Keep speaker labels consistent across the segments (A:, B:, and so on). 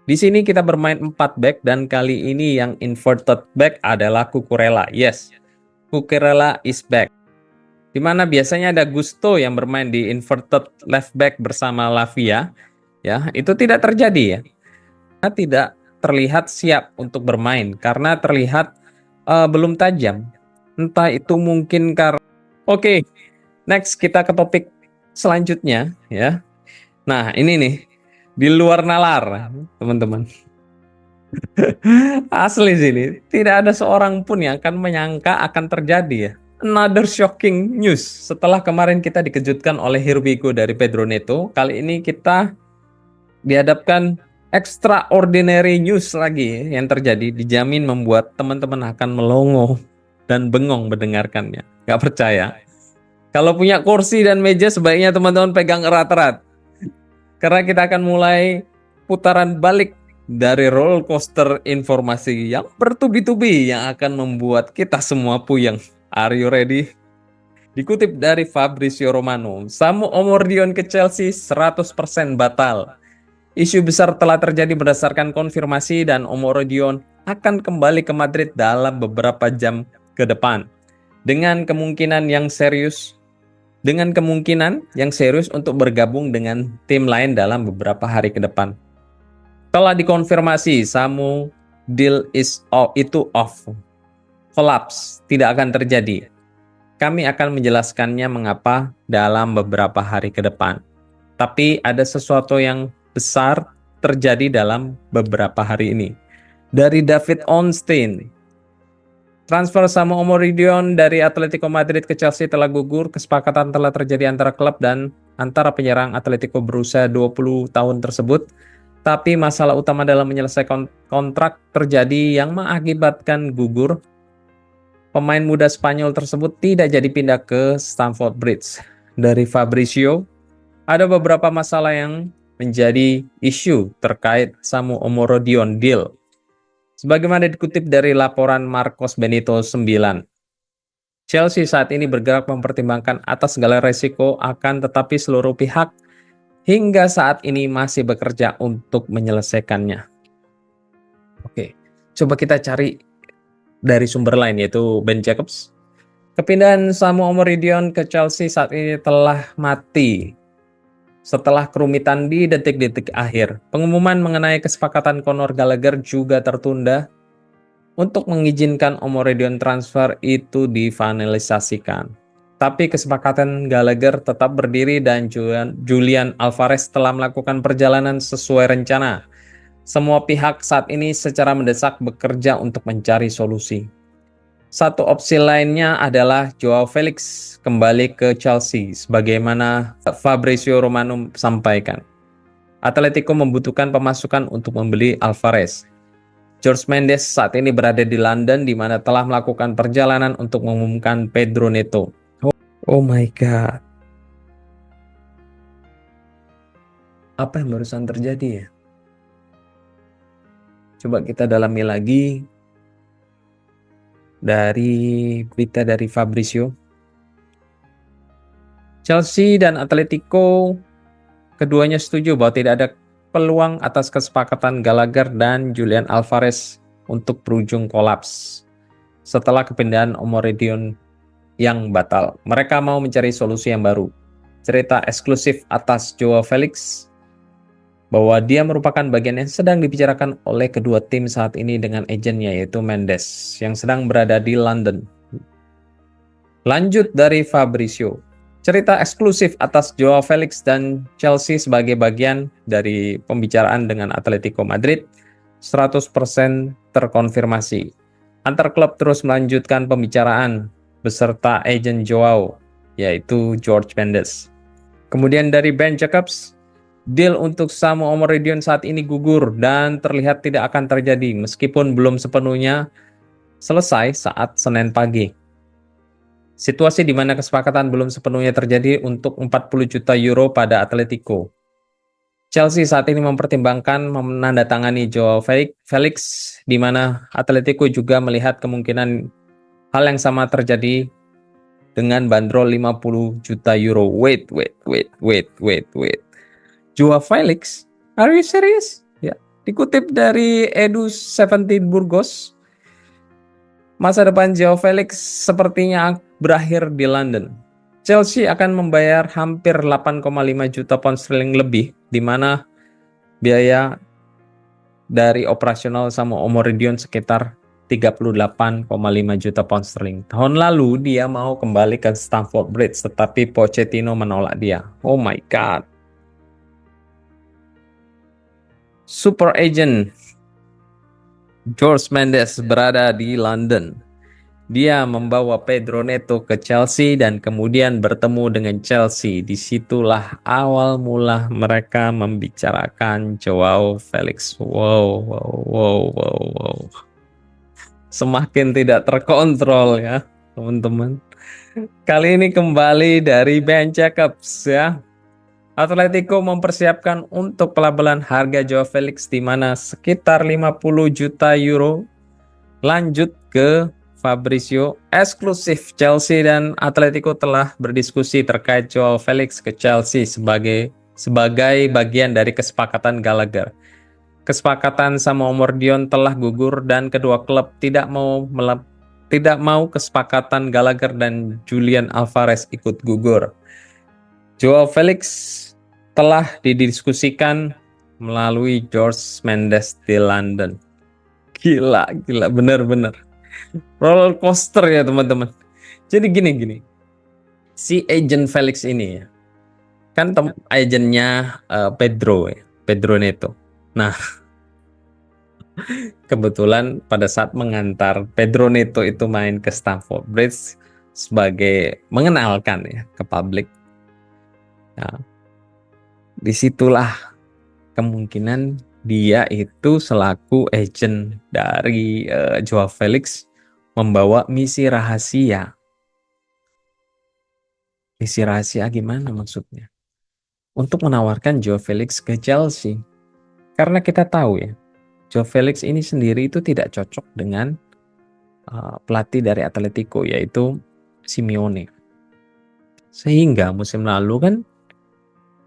A: Di sini kita bermain 4 back dan kali ini yang inverted back adalah Cucurella. Yes, Cucurella is back. Dimana biasanya ada Gusto yang bermain di inverted left back bersama Lavia. Ya, itu tidak terjadi ya. Tidak terlihat siap untuk bermain karena terlihat belum tajam. Entah itu mungkin karena. Oke, next kita ke topik selanjutnya ya. Nah, ini nih di luar nalar, teman-teman. Asli sini, tidak ada seorang pun yang akan menyangka akan terjadi ya. Another shocking news. Setelah kemarin kita dikejutkan oleh Here We Go dari Pedro Neto, kali ini kita dihadapkan extraordinary news lagi yang terjadi. Dijamin membuat teman-teman akan melongo dan bengong mendengarkannya. Gak percaya? Kalau punya kursi dan meja sebaiknya teman-teman pegang erat-erat. Karena kita akan mulai putaran balik dari roller coaster informasi yang bertubi-tubi yang akan membuat kita semua puyeng. Are you ready? Dikutip dari Fabrizio Romano, Samu Omordion ke Chelsea 100% batal. Isu besar telah terjadi berdasarkan konfirmasi dan Omordion akan kembali ke Madrid dalam beberapa jam ke depan. Dengan kemungkinan yang serius untuk bergabung dengan tim lain dalam beberapa hari ke depan. Telah dikonfirmasi Samu deal itu off. Collapse tidak akan terjadi. Kami akan menjelaskannya mengapa dalam beberapa hari ke depan. Tapi ada sesuatu yang besar terjadi dalam beberapa hari ini. Dari David Ornstein, transfer Samu Omordion dari Atletico Madrid ke Chelsea telah gugur. Kesepakatan telah terjadi antara klub dan antara penyerang Atletico berusia 20 tahun tersebut. Tapi masalah utama dalam menyelesaikan kontrak terjadi yang mengakibatkan gugur. Pemain muda Spanyol tersebut tidak jadi pindah ke Stamford Bridge. Dari Fabrizio, ada beberapa masalah yang menjadi isu terkait Samu Omordion deal. Sebagaimana dikutip dari laporan Marcos Benito 9. Chelsea saat ini bergerak mempertimbangkan atas segala resiko akan tetapi seluruh pihak hingga saat ini masih bekerja untuk menyelesaikannya. Oke, coba kita cari dari sumber lain yaitu Ben Jacobs. Kepindahan Samu Omordion ke Chelsea saat ini telah mati setelah kerumitan di detik-detik akhir. Pengumuman mengenai kesepakatan Conor Gallagher juga tertunda untuk mengizinkan Omordion transfer itu difinalisasikan. Tapi kesepakatan Gallagher tetap berdiri dan Julian Alvarez telah melakukan perjalanan sesuai rencana. Semua pihak saat ini secara mendesak bekerja untuk mencari solusi. Satu opsi lainnya adalah Joao Felix kembali ke Chelsea, sebagaimana Fabrizio Romano sampaikan. Atletico membutuhkan pemasukan untuk membeli Alvarez. Jorge Mendes saat ini berada di London, di mana telah melakukan perjalanan untuk mengumumkan Pedro Neto. Oh my God. Apa yang barusan terjadi ya? Coba kita dalami lagi dari berita dari Fabrizio. Chelsea dan Atletico keduanya setuju bahwa tidak ada peluang atas kesepakatan Gallagher dan Julian Alvarez untuk berujung kolaps setelah kepindahan Omordion yang batal. Mereka mau mencari solusi yang baru. Cerita eksklusif atas Joao Felix bahwa dia merupakan bagian yang sedang dibicarakan oleh kedua tim saat ini dengan agennya yaitu Mendes yang sedang berada di London. Lanjut dari Fabrizio. Cerita eksklusif atas Joao Felix dan Chelsea sebagai bagian dari pembicaraan dengan Atletico Madrid 100% terkonfirmasi. Antar klub terus melanjutkan pembicaraan beserta agen Joao yaitu Jorge Mendes. Kemudian dari Ben Jacobs, deal untuk Samu Omordion saat ini gugur dan terlihat tidak akan terjadi meskipun belum sepenuhnya selesai saat Senin pagi. Situasi di mana kesepakatan belum sepenuhnya terjadi untuk 40 juta euro pada Atletico. Chelsea saat ini mempertimbangkan menandatangani Joao Felix, di mana Atletico juga melihat kemungkinan hal yang sama terjadi dengan bandrol 50 juta euro. Wait. Joao Felix? Are you serious? Ya. Dikutip dari Edu17 Burgos, masa depan Joao Felix sepertinya berakhir di London. Chelsea akan membayar hampir 8,5 juta pound sterling lebih, di mana biaya dari operasional sama Omoredion sekitar 38,5 juta pound sterling. Tahun lalu dia mau kembali ke Stamford Bridge, tetapi Pochettino menolak dia. Oh my God. Super agent George Mendes berada di London. Dia membawa Pedro Neto ke Chelsea dan kemudian bertemu dengan Chelsea. Disitulah awal mula mereka membicarakan Joao Felix. Wow, wow, wow, wow, wow. Semakin tidak terkontrol ya, teman-teman. Kali ini kembali dari Ben Jacobs ya. Atletico mempersiapkan untuk pelabelan harga Joao Felix di mana sekitar 50 juta euro lanjut ke Fabrizio. Eksklusif, Chelsea dan Atletico telah berdiskusi terkait Joao Felix ke Chelsea sebagai bagian dari kesepakatan Gallagher. Kesepakatan sama Omordion telah gugur dan kedua klub tidak mau kesepakatan Gallagher dan Julian Alvarez ikut gugur. Joao Felix telah didiskusikan melalui George Mendes di London. Gila, bener-bener. Roller coaster ya teman-teman. Jadi gini. Si agent Felix ini ya, kan agennya Pedro Neto. Nah, kebetulan pada saat mengantar Pedro Neto itu main ke Stamford Bridge sebagai mengenalkan ya ke publik. Nah, disitulah kemungkinan dia itu selaku agent dari Joao Felix membawa misi rahasia. Misi rahasia gimana maksudnya? Untuk menawarkan Joao Felix ke Chelsea. Karena kita tahu ya, Joao Felix ini sendiri itu tidak cocok dengan pelatih dari Atletico, yaitu Simeone. Sehingga musim lalu kan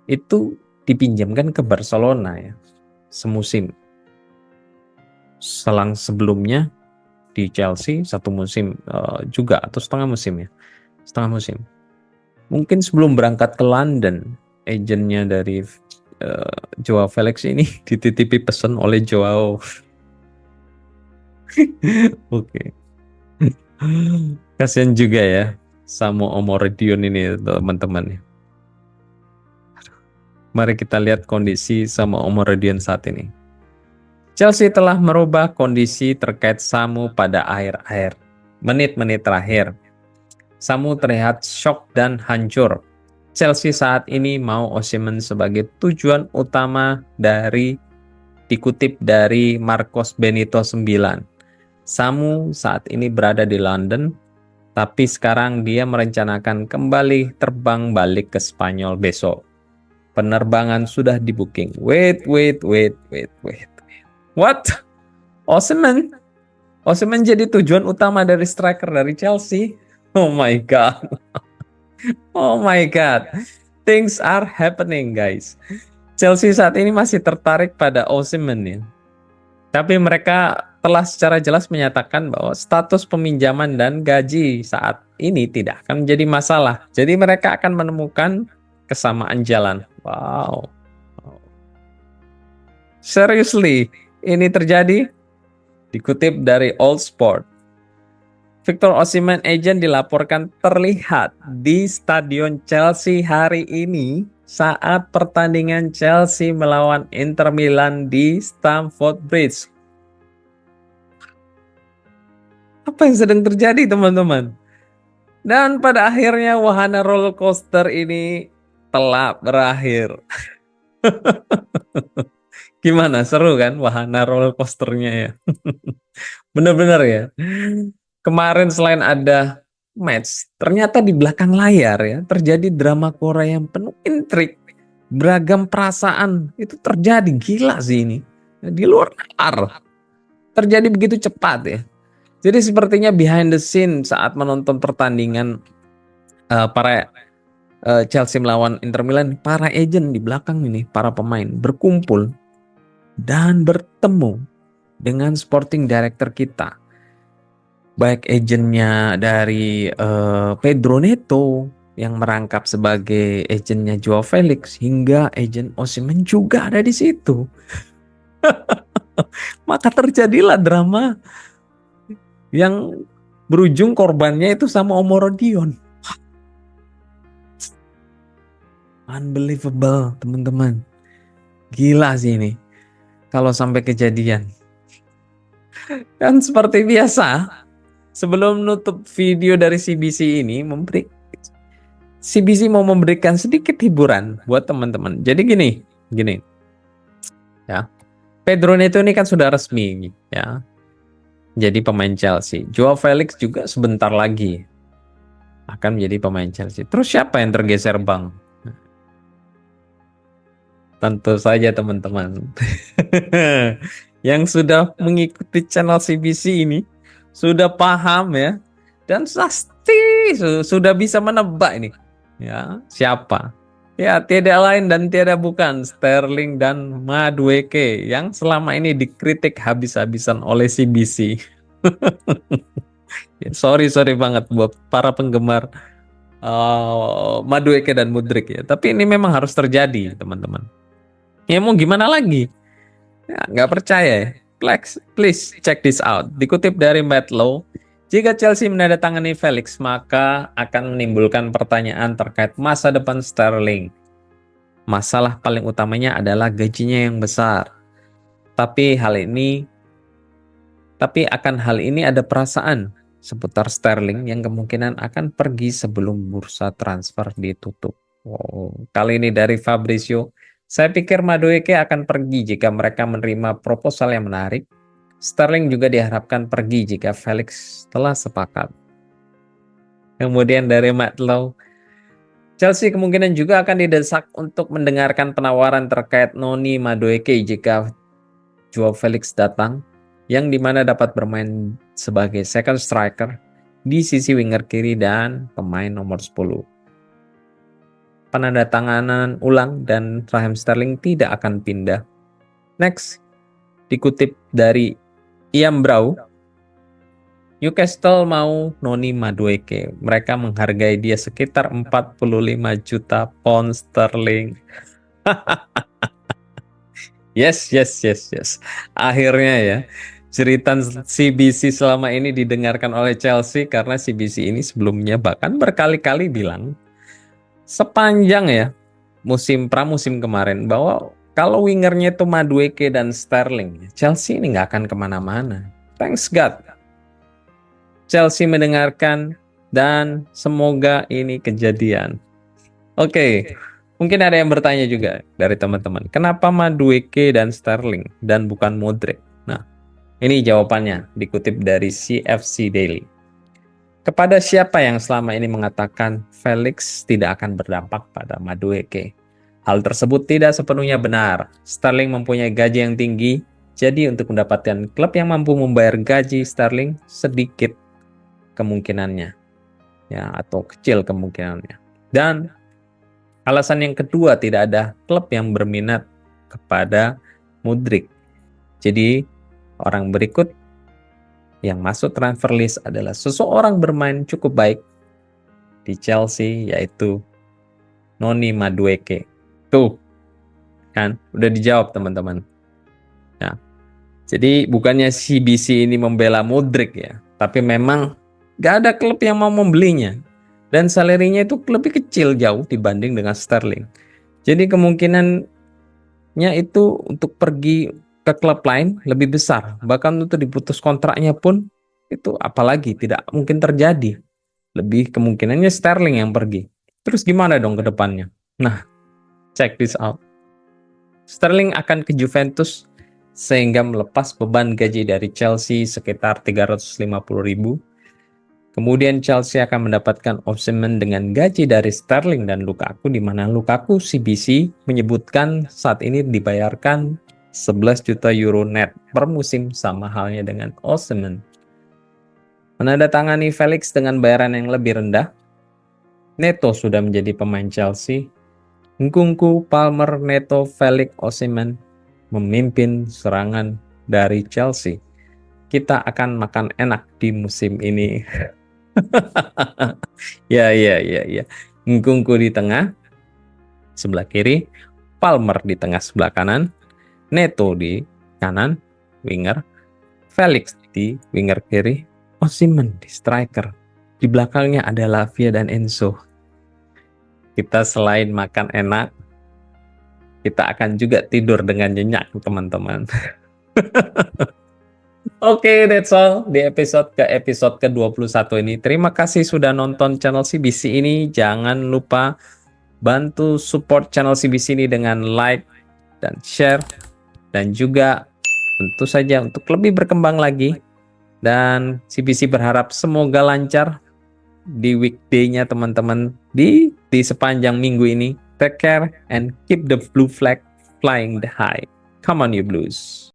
A: itu dipinjamkan ke Barcelona ya, semusim. Selang sebelumnya di Chelsea satu musim juga, atau setengah musim. Mungkin sebelum berangkat ke London, agennya dari Joao Felix ini dititipi pesan oleh Joao. Oke. Kasian juga ya sama Omoredion ini teman-teman. Mari kita lihat kondisi sama Omoredion saat ini. Chelsea telah merubah kondisi terkait Samu pada akhir-akhir menit-menit terakhir. Samu terlihat shock dan hancur. Chelsea saat ini mau Osimhen sebagai tujuan utama dikutip dari Marcos Benito 9. Samu saat ini berada di London, tapi sekarang dia merencanakan kembali terbang balik ke Spanyol besok. Penerbangan sudah di booking. Wait. What? Osimhen jadi tujuan utama dari striker dari Chelsea? Oh my God. Oh my God. Things are happening, guys. Chelsea saat ini masih tertarik pada Osimhen ya. Tapi mereka telah secara jelas menyatakan bahwa status peminjaman dan gaji saat ini tidak akan menjadi masalah. Jadi mereka akan menemukan kesamaan jalan. Wow. Seriously, ini terjadi? Dikutip dari All Sport, Victor Osimhen agent dilaporkan terlihat di Stadion Chelsea hari ini saat pertandingan Chelsea melawan Inter Milan di Stamford Bridge. Apa yang sedang terjadi teman-teman? Dan pada akhirnya wahana roller coaster ini telah berakhir. Gimana, seru kan wahana roller coasternya ya? Bener-bener ya. Kemarin selain ada match, ternyata di belakang layar ya terjadi drama Korea yang penuh intrik, beragam perasaan itu terjadi. Gila sih ini, di luar nalar terjadi begitu cepat ya. Jadi sepertinya behind the scene saat menonton pertandingan para Chelsea melawan Inter Milan, para agent di belakang ini, para pemain berkumpul dan bertemu dengan sporting director kita, baik agennya dari Pedro Neto yang merangkap sebagai agennya Joao Felix hingga agen Osimhen juga ada di situ. Maka terjadilah drama yang berujung korbannya itu sama Omorodion. Unbelievable, teman-teman. Gila sih ini kalau sampai kejadian. Dan seperti biasa, sebelum nutup video dari CBC ini, CBC mau memberikan sedikit hiburan buat teman-teman. Jadi gini, ya. Pedro Neto ini kan sudah resmi, ya, jadi pemain Chelsea. Joao Felix juga sebentar lagi akan menjadi pemain Chelsea. Terus siapa yang tergeser, Bang? Tentu saja teman-teman. Yang sudah mengikuti channel CBC ini sudah paham ya, dan pasti sudah bisa menebak ini. Ya, siapa? Ya, tiada lain dan tiada bukan Sterling dan Madueke yang selama ini dikritik habis-habisan oleh CBC. Ya, sorry banget buat para penggemar Madueke dan Mudryk ya. Tapi ini memang harus terjadi, teman-teman. Ya mau gimana lagi? Ya, nggak percaya ya? Please check this out. Dikutip dari Matlow, jika Chelsea menandatangani Felix, maka akan menimbulkan pertanyaan terkait masa depan Sterling. Masalah paling utamanya adalah gajinya yang besar. Tapi akan hal ini ada perasaan seputar Sterling yang kemungkinan akan pergi sebelum bursa transfer ditutup. Wow. Kali ini dari Fabrizio, saya pikir Madueke akan pergi jika mereka menerima proposal yang menarik. Sterling juga diharapkan pergi jika Felix telah sepakat. Kemudian dari Matlow, Chelsea kemungkinan juga akan didesak untuk mendengarkan penawaran terkait Noni Madueke jika Joao Felix datang, yang dimana dapat bermain sebagai second striker di sisi winger kiri dan pemain nomor 10. Penandatanganan ulang dan Raheem Sterling tidak akan pindah. Next, dikutip dari Ian Brau, Newcastle mau Noni Madueke. Mereka menghargai dia sekitar 45 juta pound sterling. Yes. Akhirnya ya, cerita CBC selama ini didengarkan oleh Chelsea karena CBC ini sebelumnya bahkan berkali-kali bilang sepanjang ya pramusim kemarin bahwa kalau wingernya itu Madueke dan Sterling, Chelsea ini nggak akan kemana-mana. Thanks God, Chelsea mendengarkan dan semoga ini kejadian. Oke, mungkin ada yang bertanya juga dari teman-teman, kenapa Madueke dan Sterling dan bukan Mudryk? Nah, ini jawabannya dikutip dari CFC Daily. Kepada siapa yang selama ini mengatakan Felix tidak akan berdampak pada Madueke? Hal tersebut tidak sepenuhnya benar. Sterling mempunyai gaji yang tinggi, jadi untuk mendapatkan klub yang mampu membayar gaji Sterling sedikit kemungkinannya, ya, atau kecil kemungkinannya. Dan alasan yang kedua, tidak ada klub yang berminat kepada Mudryk. Jadi orang berikut yang masuk transfer list adalah seseorang bermain cukup baik di Chelsea, yaitu Noni Madueke. Tuh, kan, udah dijawab teman-teman. Nah, jadi bukannya CBC ini membela Mudryk ya, tapi memang gak ada klub yang mau membelinya. Dan salarinya itu lebih kecil jauh dibanding dengan Sterling. Jadi kemungkinannya itu untuk pergi ke klub lain lebih besar. Bahkan untuk diputus kontraknya pun itu apalagi tidak mungkin terjadi. Lebih kemungkinannya Sterling yang pergi. Terus gimana dong ke depannya? Nah, check this out. Sterling akan ke Juventus sehingga melepas beban gaji dari Chelsea sekitar 350.000. Kemudian Chelsea akan mendapatkan Osimhen dengan gaji dari Sterling dan Lukaku, di mana Lukaku CBC menyebutkan saat ini dibayarkan 11 juta euro net per musim, sama halnya dengan Osimhen. Menandatangani Felix dengan bayaran yang lebih rendah. Neto sudah menjadi pemain Chelsea. Nkunku, Palmer, Neto, Felix, Osimhen memimpin serangan dari Chelsea. Kita akan makan enak di musim ini. Ya, ya, ya, ya. Nkunku di tengah, sebelah kiri. Palmer di tengah sebelah kanan. Neto di kanan, winger. Felix di winger kiri. Osimhen di striker. Di belakangnya ada Lavia dan Enzo. Kita selain makan enak, kita akan juga tidur dengan nyenyak, teman-teman. Oke, that's all di episode ke-21 ini. Terima kasih sudah nonton channel CBC ini. Jangan lupa bantu support channel CBC ini dengan like dan share. Dan juga tentu saja untuk lebih berkembang lagi. Dan CBC berharap semoga lancar di weekday-nya teman-teman di sepanjang minggu ini. Take care and keep the blue flag flying high. Come on you Blues.